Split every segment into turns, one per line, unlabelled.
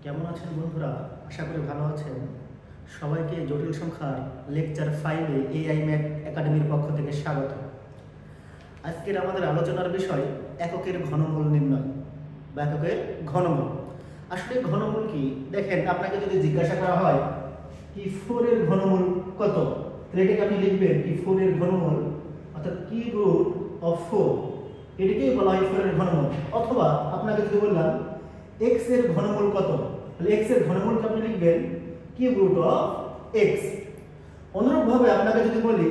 কেমন আছেন বন্ধুরা? আশা করি ভালো আছেন। সবাইকে জটিল সংখ্যার লেকচার 5-এ এআই ম্যাথ একাডেমির পক্ষ থেকে স্বাগত। আজকের আমাদের আলোচনার বিষয় এককের ঘনমূল নির্ণয় বা এককের ঘনমূল। আসলে ঘনমূল কি? দেখেন, আপনাকে যদি জিজ্ঞাসা করা হয় কি 4 এর ঘনমূল কত, তাহলে এটাকে আপনি লিখবেন কি 4 এর ঘনমূল অর্থাৎ কিউব রুট অফ 4, এটাকেই বলা হয় 4 এর ঘনমূল। অথবা আপনাকে যদি বললাম x এর ঘনমূল কত, তাহলে x এর ঘনমূলকে আপনি লিখবেন কিউব রুট অফ x। অনুরূপভাবে আপনাকে যদি বলি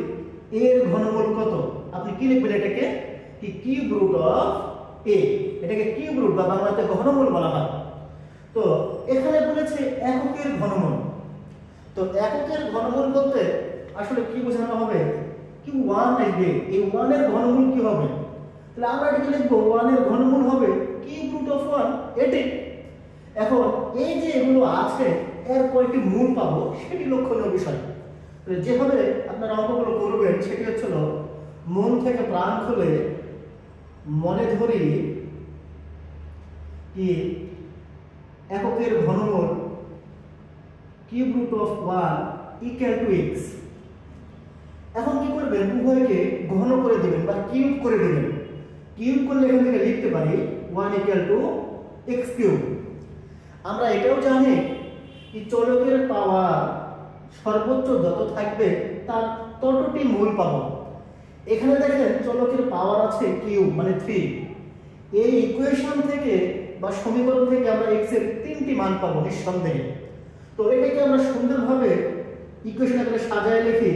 a এর ঘনমূল কত, আপনি কি লিখবেন? এটাকে কি কিউব রুট অফ a, এটাকে কিউব রুট বা বাংলাতে ঘনমূল বলা হয়। তো এখানে বলেছে এককের ঘনমূল। তো এককের ঘনমূল বলতে আসলে কি বোঝানো হবে? কি 1 আসবে, এই 1 এর ঘনমূল কি হবে? তাহলে আমরা এটাকে লিখবো 1 এর ঘনমূল হবে কিউব রুট অফ 1, এটাই। এখন এই যে এগুলো আছে এর কয়টি মূল পাবো সেটি লক্ষণীয় বিষয়। যেভাবে আপনারা অঙ্কগুলো করবেন সেটি হচ্ছিল মন থেকে প্রাণ খুলে মনে ধরি কি এককের ঘনমূল cube root of 1 equal to x। এখন কি করবেন? উভয়কে ঘন করে দিবেন বা কিউব করে দিবেন। কিউব করলে এখান থেকে লিখতে পারি 1 ইকুয়াল টু x কিউব। আমরা এটাও জানি কি চলকের পাওয়ার সর্বোচ্চ যত থাকবে তার ততটি মূল পাবো। এখানে দেখেন চলকের পাওয়ার আছে কিউব মানে 3। এই ইকুয়েশন থেকে বা সমীকরণ থেকে আমরা x এর 3টি মান পাবো নিঃসন্দেহে। তো এটাকে আমরা সুন্দরভাবে ইকুয়েশন আকারে সাজায় লিখি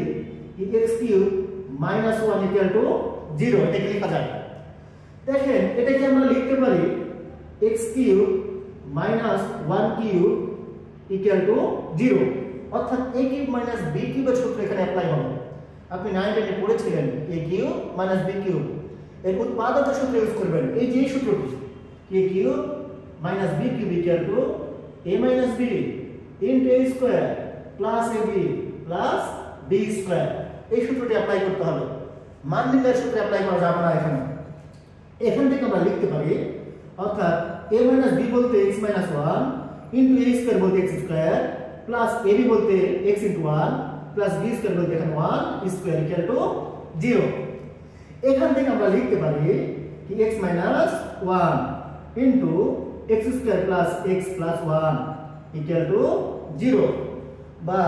x cube minus 1 equal two 0, এটাকে লেখা যায়। দেখেন এটাকে আমরা লিখতে পারি x cube minus 1 cube equal two 0, অর্থাৎ a কিউব মাইনাস b কিউবের সূত্র এখানে অ্যাপ্লাই হবে। আপনি 9-10 এ পড়েছিলেন a cube minus b cube এর উৎপাদক সূত্র ইউজ করবেন। এই যে সূত্রটি a cube minus b cube equal two a minus b into a square plus ab plus b square, এই সূত্রটি অ্যাপ্লাই করতে হবে। মান নির্ণয়ের সূত্রে অ্যাপ্লাই করা যাবে না। এখান থেকে আমরা লিখতে পারি অর্থাৎ a মাইনাস b বলতে x minus 1 into a square বলতে x স্কয়ার প্লাস ab বলতে x into 1 plus b square বলতে এখানে 1 স্কয়ার ইকুয়াল টু 0। এখান থেকে আমরা লিখতে পারি কি x minus 1 into x square plus x plus 1 equal two 0, বা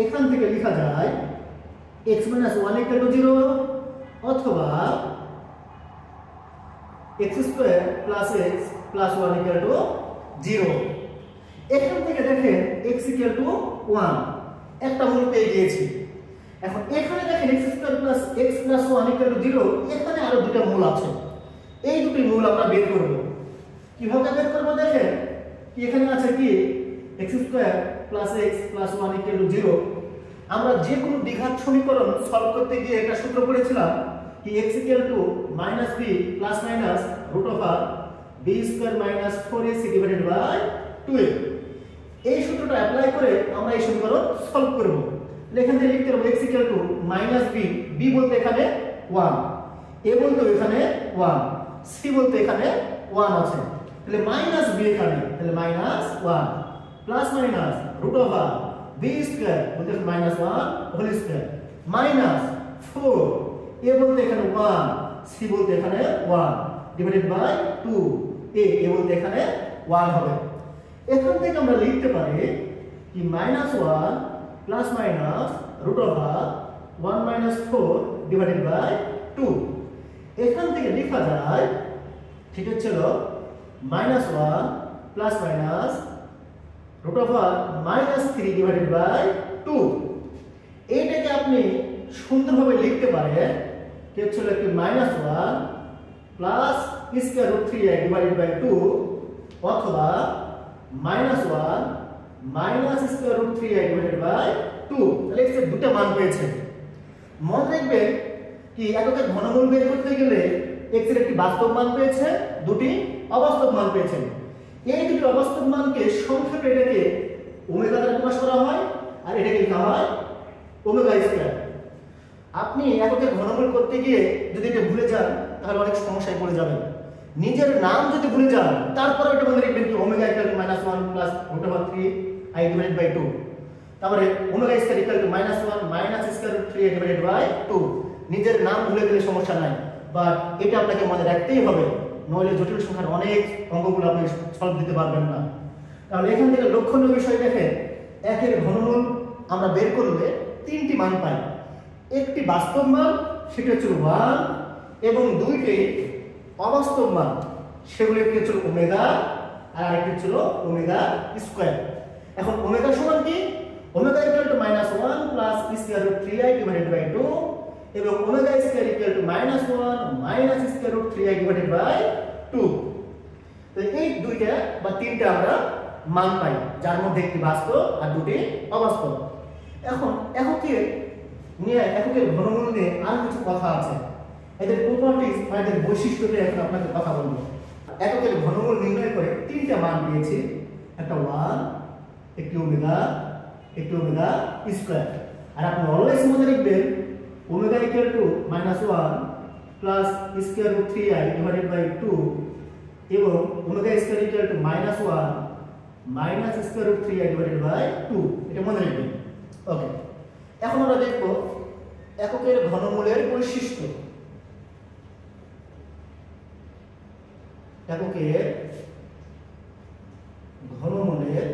এখান থেকে লেখা যায় x মাইনাস 1 ইকুয়াল টু 0 অথবা x square plus x plus 1 equal two 0। এখান থেকে দেখেন x ইকুয়াল টু 1 একটা মূল পেয়ে গিয়েছি। এখন এখানে দেখেন x square plus x plus 1 equal two 0, এখানে আরো দুটো মূল আছে। এই দুটি মূল আমরা বের করব। কিভাবে বের করব? দেখেন কি এখানে আছে কি x square plus x plus 1 equal two 0। আমরা যে কোনো দ্বিঘাত সমীকরণ সলভ করতে গিয়ে একটা সূত্র পড়েছিলাম কি x equal to minus b plus minus root over b square minus 4ac divided by 2a। এই সূত্রটা অ্যাপ্লাই করে আমরা এই সমীকরণ সলভ করব। এখান থেকে লিখতে পারবো x equal to minus b, b বলতে এখানে 1, a বলতে এখানে 1, c বলতে এখানে 1 আছে, তাহলে মাইনাস b এখানে, তাহলে minus 1 plus minus root over b square বলতে minus 1 whole square minus 4, a বলতে এখানে 1, c বলতে এখানে 1 ডিভাইডেড বাই 2, a বলতে এখানে 1 হবে। এখান থেকে আমরা লিখতে পারি কি minus 1 plus minus root over 1 minus 4 divided by 2। এখান থেকে লেখা যায় সেটা ছিল minus 1 plus minus root over minus 3 divided by 2। এইটাকে আপনি সুন্দরভাবে লিখতে পারেন কি ছিল কি minus 1 plus square root 3 divided by 2 অথবা minus 1 minus square root 3 divided by 2। তাহলে এর দুটো মান পেয়েছে। মনে রাখবেন কি এককের ঘনমূল বের করতে গেলে x এর একটি বাস্তব মান পেয়েছে, দুটি অবাস্তব মান পেয়েছে। এই দুটি অবাস্তব মানকে সংক্ষেপে এটাকে ওমেগা দ্বারা প্রকাশ করা হয় আর এটাকে লেখা হয় ওমেগা স্কয়ার। আপনি এককের ঘনমূল করতে গিয়ে যদি এটা ভুলে যান তাহলে অনেক সমস্যায় পড়ে যাবেন। নিজের নাম যদি ভুলে যান তারপরে এটা মনে রাখবেন কি omega equal to -1 plus √3i divided by 2, তারপরে omega square equal to -1 minus square root 3i divided by 2। নিজের নাম ভুলে গেলে সমস্যা নাই, বাট এটা আপনাকে মনে রাখতেই হবে, নইলে জটিল সংখ্যার অনেক অঙ্কগুলো আপনি সলভ দিতে পারবেন না। তাহলে এখান থেকে লক্ষণীয় বিষয় দেখেন, একের ঘনমূল আমরা বের করলে তিনটি মান পাই। একটি বাস্তব মান, সেটা হচ্ছে 1, এবং দুইটি অবাস্তব মান, সেগুলো একটি হচ্ছে ওমেগা আর আরেকটি হচ্ছে ওমেগা স্কয়ার। এখন ওমেগা সমান কি? Omega equal to -1 plus square root 3i divided by 2, এবং omega square equal to -1 minus square root 3i divided by 2। তো এই দুইটা বা তিনটা আমরা মান পাই, যার মধ্যে একটি বাস্তব আর দুটি অবাস্তব। এখন এককের ঘনমূল নিয়ে আর কিছু কথা আছে, এদের প্রপার্টিজ বা এদের বৈশিষ্ট্য নিয়ে এখন আপনাকে কথা বলবো। এককের ঘনমূল নির্ণয় করে তিনটা মান পেয়েছি, একটা 1, একটি ওমেগা, একটি ওমেগা স্কয়ার। আর আপনি অলওয়েজ মনে রাখবেন omega equal to -1 plus square root 3i divided by 2, এবং omega square equal to -1 minus square root 3i divided by 2, এটা মনে রাখবেন। ওকে, এখন আমরা দেখব এককের ঘনমূলের বৈশিষ্ট্য। এককের ঘনমূলের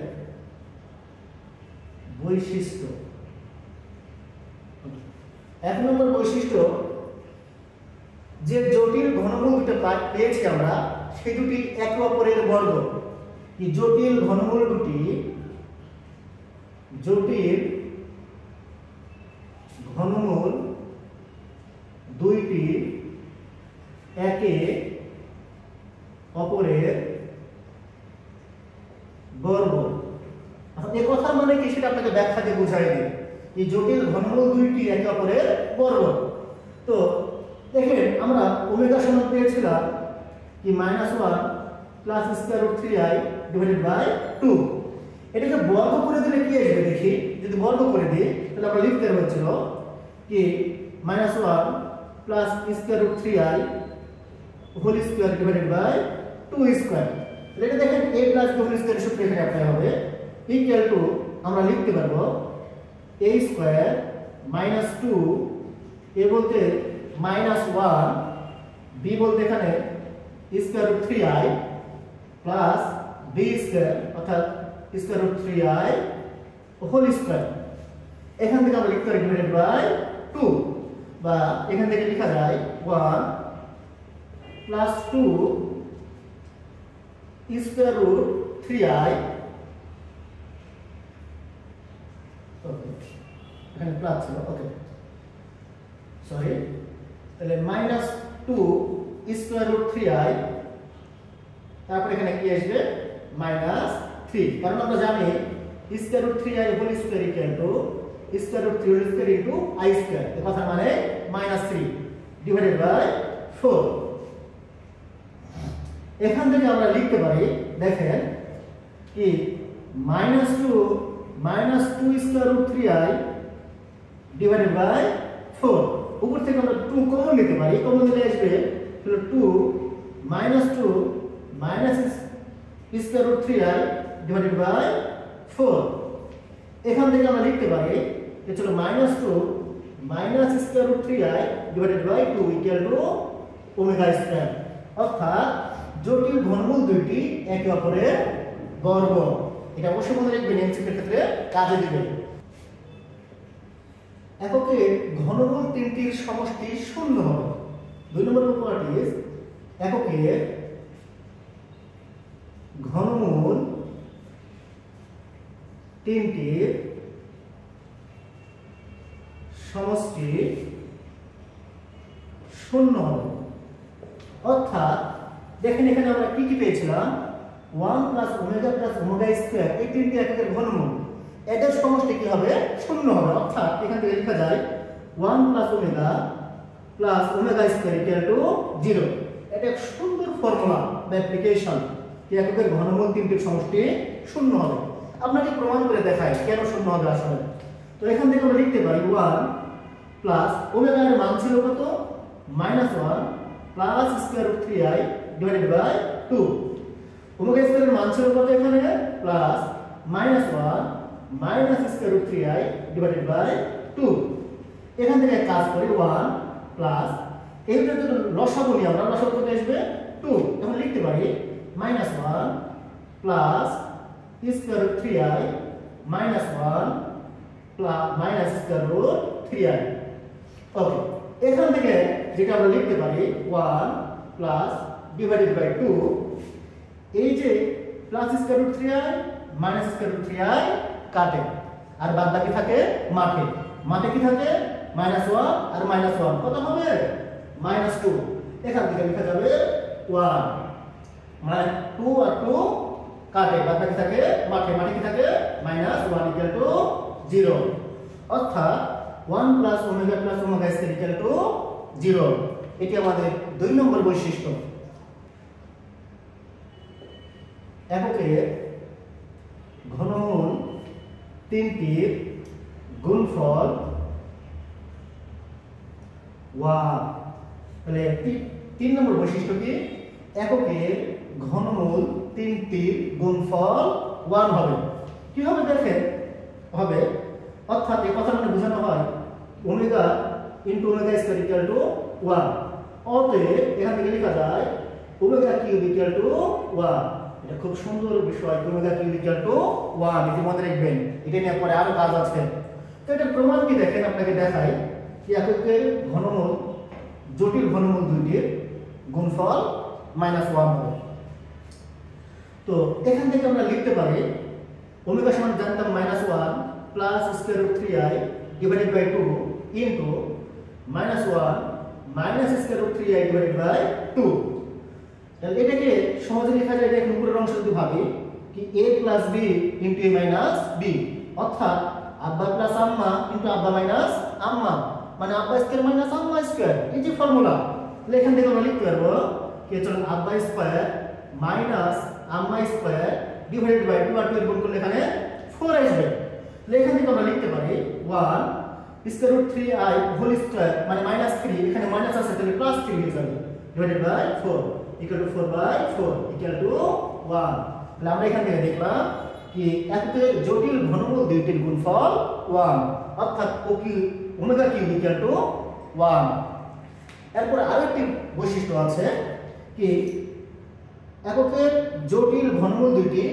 বৈশিষ্ট্য। এক নম্বর বৈশিষ্ট্য, যে জটিল ঘনমূল দুটো পেয়েছি আমরা, সেই দুটি একে অপরের বর্গ। কি জটিল ঘনমূল দুটি, জটিল ঘনমূল দুইটি একে অপরের বর্গ। এই কথার মানে কি সেটা আপনাকে ব্যাখ্যা দিয়ে বুঝাই দিই। এই জটিল ঘনমূল দুইটি একে অপরের বর্গ। তো দেখেন আমরা ওমেগা সমান পেয়েছিলাম কি -1 plus square root 3i divided by 2। এটাকে বর্গ করে দিলে কি আসবে দেখি, যদি বর্গ করে দিই তাহলে আমরা লিখতে হচ্ছিল কি -1 plus square root 3i whole square divided by 2 square. এটা দেখেন a plus b whole square সূত্র এখানে অ্যাপ্লাই হবে, ইকুয়াল টু আমরা লিখতে পারবো a স্কয়ার মাইনাস 2, a বলতে -1, b বলতে এখানে square root 3i plus b square অর্থাৎ square root 3i whole square. এখান থেকে আমরা লিখতে পারি ডিভাইডেড বাই 2, বা এখান থেকে লেখা যায় 1 প্লাস 2 স্কয়ার রুট 3i, ওকে এখানে প্লাস ছিল, ওকে সরি, তাহলে -2 স্কয়ার রুট 3i, তারপর এখানে কি আসবে -3, কারণ আমরা জানি square root 3i whole square equal to square root 3 whole square into i square. এর কথা মানে -3 ডিভাইডেড বাই 4। এখান থেকে আমরা লিখতে পারি, দেখেন কি -2 square root 3i divided by 4। উপর থেকে আমরা 2 কমন নিতে পারি, কমন নিলে আসবে 2 -2 minus square root 3i divided by 4। এখান থেকে আমরা লিখতে পারি যে চলো -2 minus square root 3i divided by 2 equal to omega square. অর্থাৎ জটিল ঘনমূল দুইটি একে অপরের বর্গ। এটা অবশ্যই মনে রাখবেন, এমসিকিউর ক্ষেত্রে কাজে দিবে। এককের ঘনমূল তিনটির সমষ্টি শূন্য হবে। 2 নম্বর প্রপার্টিজ, এককের ঘনমূল তিনটির সমষ্টি শূন্য হবে। অর্থাৎ দেখেন এখানে আমরা কি কি পেয়েছিলাম, 1 plus omega plus omega square, এই তিনটি এককের ঘনমূল, এদের সমষ্টি কি হবে, শূন্য হবে। অর্থাৎ এখান থেকে লেখা যায় 1 plus omega plus omega square equal two 0। এটা এক সুন্দর ফর্মুলা বা অ্যাপ্লিকেশন, কি এককের ঘনমূল তিনটির সমষ্টি শূন্য হবে। আপনাকে প্রমাণ করে দেখায় কেন শূন্য হবে আসলে। তো এখান থেকে আমরা লিখতে পারি 1 প্লাস ওমেগা এর মান ছিল কত, -1 plus square root 3i divided by 2 omega স্কয়ারের মান ছিল কত এখানে plus -1 minus square root 3i divided by 2 এখান থেকে কাজ করি 1 প্লাস এইটা যদি লসাগু নিই আমরা লসাগু কত আসবে 2 এখন লিখতে পারি -1 plus square root 3i -1 plus minus square root 3i okay এখান থেকে যেটা আমরা লিখতে পারি 1 প্লাস ডিভাইডেড বাই 2 এই যে plus square root 3i minus square root 3i কাটে আর বাদ বাকি থাকে মাঠে মাঠে কি থাকে -1 আর -1 কত হবে -2 এখান থেকে লেখা যাবে 1 মানে 2 আর 2 কাটে বাদ বাকি থাকে মাঠে মাঠে কি থাকে -1 0 অর্থাৎ 1 plus omega plus omega square 0 এটি আমাদের 2 নম্বর বৈশিষ্ট্য এককের ঘনমূল তিনটির গুণফল 1 তাহলে 3 নম্বর বৈশিষ্ট্য কি এককের ঘনমূল তিনটির গুণফল 1 হবে কি হবে দেখেন হবে অর্থাৎ এই কথা মানে বোঝানো হয় ওমেগা ইনটু ওমেগা স্কয়ার 1 অতএব এখান থেকে লেখা যায় ওমেগা কিউব 1 এটা খুব সুন্দর বিষয় ওমেগা কিউব 1 এটি মনে রাখবেন এটা নিয়ে পরে আরো কাজ আছে তো এটা প্রমাণ কি দেখেন আপনাকে দেখাই যে এককের ঘনমূল জটিল ঘনমূল দুইটির গুণফল -1 হবে তো এখান থেকে আমরা লিখতে পারি ওমেগা সমান জানতাম -1 plus square root 3i divided by 2 into -1 minus square root 3i divided by 2 তাহলে এটাকে সহজে লেখা যায় দেখুন উপরের অংশ যদি ভাবি কি a plus b into a minus b অর্থাৎ আব্বা প্লাস আম্মা ইনটু আব্বা মাইনাস আম্মা মানে আব্বা স্কয়ার মাইনাস আম্মা স্কয়ার এই যে ফর্মুলা তাহলে এখান থেকে আমরা লিখতে পারবো কি চলুন আব্বা স্কয়ার মাইনাস আম্মা স্কয়ার ডিভাইডেড বাই 2 আর 2 এর গুণ করলে এখানে 4 আসবে তাহলে এখান থেকে আমরা লিখতে পারি 1 square root 3i whole square মানে -3 এখানে মাইনাস আছে তাহলে +3 হয়ে যাবে divided by 4 equal to 4 by 4 equal to 1 তাহলে আমরা এখান থেকে দেখলাম কি এককের জটিল ঘনমূল দুইটির গুণফল 1 অর্থাৎ ওমেগা কিউব equal to 1 এরপর আরেকটি বৈশিষ্ট্য আছে কি এককের জটিল ঘনমূল দুইটি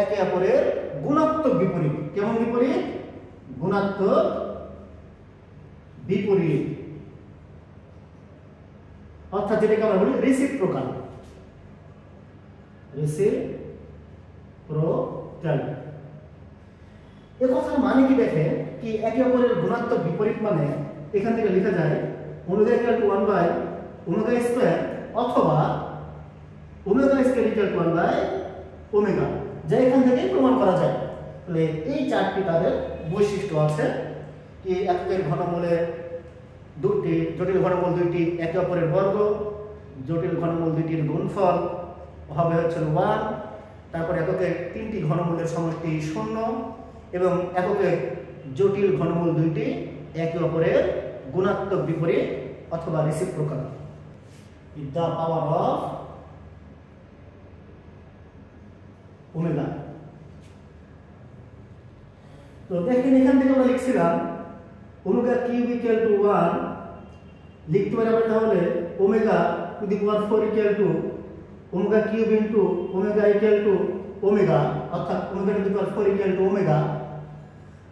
একে অপরের গুণাত্মক বিপরীত কেমন বিপরীত গুণাত্মক বিপরীত অর্থাৎ যেটাকে আমরা বলি রেসিপ্রোকাল এই কথার মানে কি দেখেন কি একে অপরের গুণাত্মক বিপরীত মানে এখান থেকে লেখা যায় omega equal to 1 by omega square অথবা omega square equal to 1 by omega যা এখান থেকে প্রমাণ করা যায় তাহলে এই চারটি তাদের বৈশিষ্ট্য আছে কি এককের ঘনমূলের দুটি জটিল ঘনমূল দুইটি একে অপরের বর্গ জটিল ঘনমূল দুইটির গুণফল হবে হচ্ছে 1 তারপর এককের তিনটি ঘনমূলের সমষ্টি 0 এবং এককের জটিল ঘনমূল দুইটি একে অপরের গুণাত্মক বিপরীত অথবা reciprocal with the power of omega তো দেখেন এখান থেকে আমরা লিখছিলাম ওমেগা কিউব ইকুয়াল টু 1 লিখতে পারি আমরা তাহলে omega to the power 4 equal to omega cube into omega equal to omega অর্থাৎ omega to the power 4 equal to omega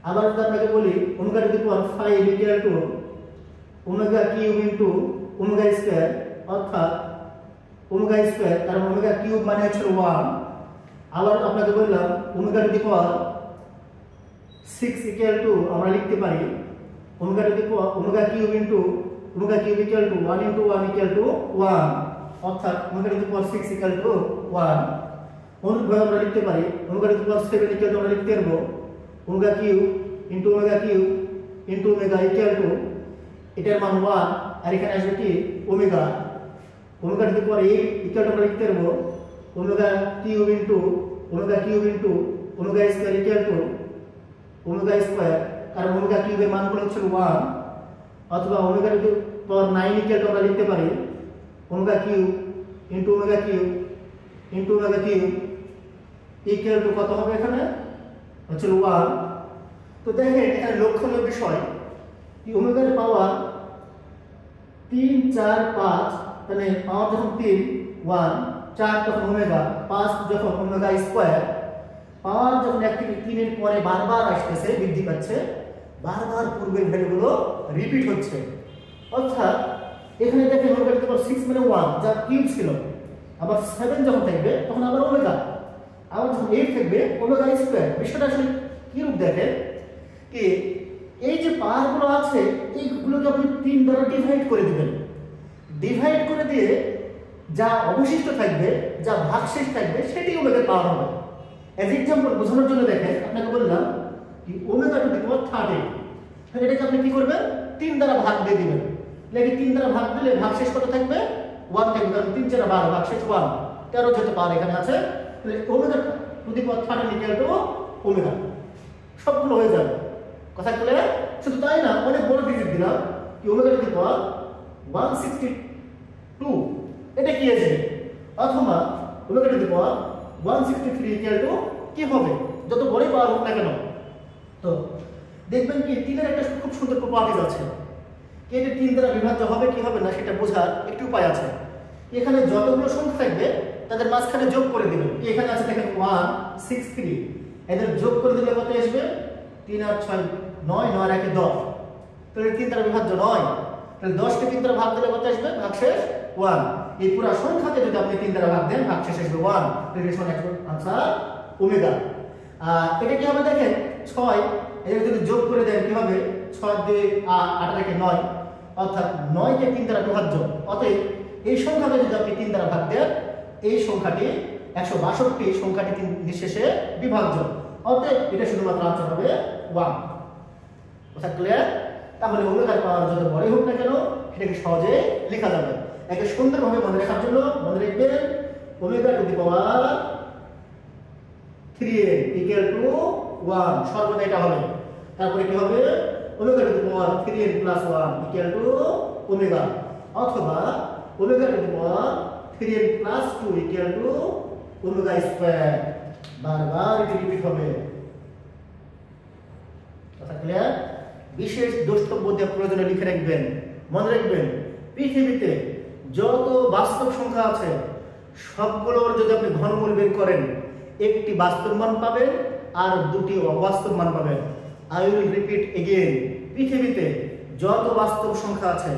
আবার যদি আপনাকে বলি omega to the power 5 equal to omega cube into omega square অর্থাৎ omega square কারণ omega cube মানে হচ্ছে 1 আবার আপনাকে বললাম omega to the power 6 equal to আমরা লিখতে পারি omega to the power omega cube into omega cube equal to 1 into 1 equal to 1 অর্থাৎ omega to the power 6 equal to 1 অনুরূপভাবে আমরা লিখতে পারি omega to the power 7 equal to আমরা লিখতে পারবো omega cube into omega equal two এটার মান 1 আর এখানে আসবে কি omega omega to the power 8 equal to আমরা লিখতে পারবো omega cube into omega square equal to omega square কারণ ওমেগা কিউবের মান হচ্ছে 1 অথবা omega to the power 9 equal to আমরা লিখতে পারি omega cube into omega cube equal two কত হবে এখানে হচ্ছে 1। তো দেখেন এখানে লক্ষণীয় বিষয় কি ওমেগার পাওয়ার 3 4 5, মানে পাওয়ার যখন 3 1 4 তখন ওমেগা 5 যখন ওমেগা স্কয়ার, পাওয়ার যখন 1 থেকে 3 এর পরে বারবার আসতেছে বৃদ্ধি পাচ্ছে, বারবার পূর্বের ভ্যালুগুলো রিপিট হচ্ছে। অর্থাৎ এখানে দেখেন ওমেগা টু দি পাওয়ার 6 মানে 1 যা কিউব ছিল, আবার 7 যখন থাকবে তখন আবার ওমেগা, আবার যখন 8 থাকবে ওমেগা স্কয়ার। বিষয়টা আসলে কি রূপ দেখেন কি এই যে পাওয়ারগুলো আছে এইগুলোকে আপনি 3 দ্বারা ডিভাইড করে দিবেন, ডিভাইড করে দিয়ে যা অবশিষ্ট থাকবে, যা ভাগশেষ থাকবে সেটি ওমেগার পাওয়ার হবে। এজ এক্সাম্পল বোঝানোর জন্য দেখেন আপনাকে বললাম কি ওমেগা টু দি পাওয়ার 30, তাহলে এটাকে আপনি কি করবেন 3 দ্বারা ভাগ দিয়ে দিবেন। লাগে 3 দ্বারা ভাগ দিলে ভাগশেষ কত থাকবে 1 থাকবে, কারণ 3 4 12 ভাগশেষ 1 13 যেতে পাওয়ার এখানে আছে। তাহলে omega to the power 30 equal to omega, সবগুলো হয়ে যাবে। কথা ক্লিয়ার? শুধু তাই না, অনেক বড় ডিজিট দিলাম কি ওমেগা টু দি পাওয়ার 162, এটা কি আছে, অথবা omega to the power 163 equal to কি হবে, যত বড়ই পাওয়ার হোক না কেন। তো দেখবেন কি 3 এর একটা খুব সুন্দর প্রপার্টিজ আছে, কি এটা 3 দ্বারা বিভাজ্য হবে কি হবে না সেটা বোঝার একটি উপায় আছে। এখানে যতগুলো সংখ্যা থাকবে তাদের মাঝখানে যোগ করে দিবেন। এখানে আছে দেখেন 163, এদের যোগ করে দিলে কত আসবে 3 আর 6 9, 9 আর 1 10, তাহলে 3 দ্বারা বিভাজ্য 9, তাহলে 10 কে 3 দ্বারা ভাগ দিলে কত আসবে ভাগশেষ 1। এই পুরো সংখ্যাকে যদি আপনি 3 দ্বারা ভাগ দেন ভাগশেষ আসবে 1, তাহলে এর সমান आंसर ওমেগা। আর এটা কি হবে দেখেন 6, এর যদি যোগ করে দেন কি হবে 6 দিয়ে 8 আর 1 9, অর্থাৎ 9 কে 3 দ্বারা বিভাজ্য। অতএব এই সংখ্যাকে যদি আপনি 3 দ্বারা ভাগ দেন এই সংখ্যাটি 162 সংখ্যাটি 3 নিঃশেষে বিভাজ্য। অতএব এটা শুধুমাত্র আনসার হবে 1। কথা ক্লিয়ার? তাহলে ওমেগার পাওয়ার যত বড়ই হোক না কেন সেটাকে সহজে লেখা যাবে। একে সুন্দরভাবে মনে রাখার জন্য মনে রাখবেন omega to the power 3n equal to 1, সর্বদা এটা হবে। তারপরে কি হবে omega to the power 3n plus 1 equal to omega, অথবা omega to the power 3n plus 2 equal to omega square. বারবার এটা রিপিট হবে। কথা ক্লিয়ার? বিশেষ দ্রষ্টব্য দিয়ে প্রয়োজনে লিখে রাখবেন। মনে রাখবেন পৃথিবীতে যত বাস্তব সংখ্যা আছে সবগুলোর যদি আপনি ঘনমূল বের করেন একটি বাস্তব মান পাবেন আর দুটি অবাস্তব মান পাবেন। আই উইল রিপিট এগেইন, পৃথিবীতে যত বাস্তব সংখ্যা আছে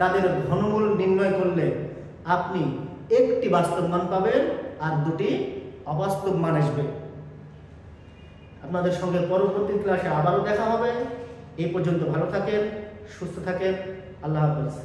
তাদের ঘনমূল নির্ণয় করলে আপনি একটি বাস্তব মান পাবেন আর দুটি অবাস্তব মান আসবে। আপনাদের সঙ্গে পরবর্তী ক্লাসে আবারও দেখা হবে। এই পর্যন্ত ভালো থাকেন, সুস্থ থাকেন, আল্লাহ হাফেজ।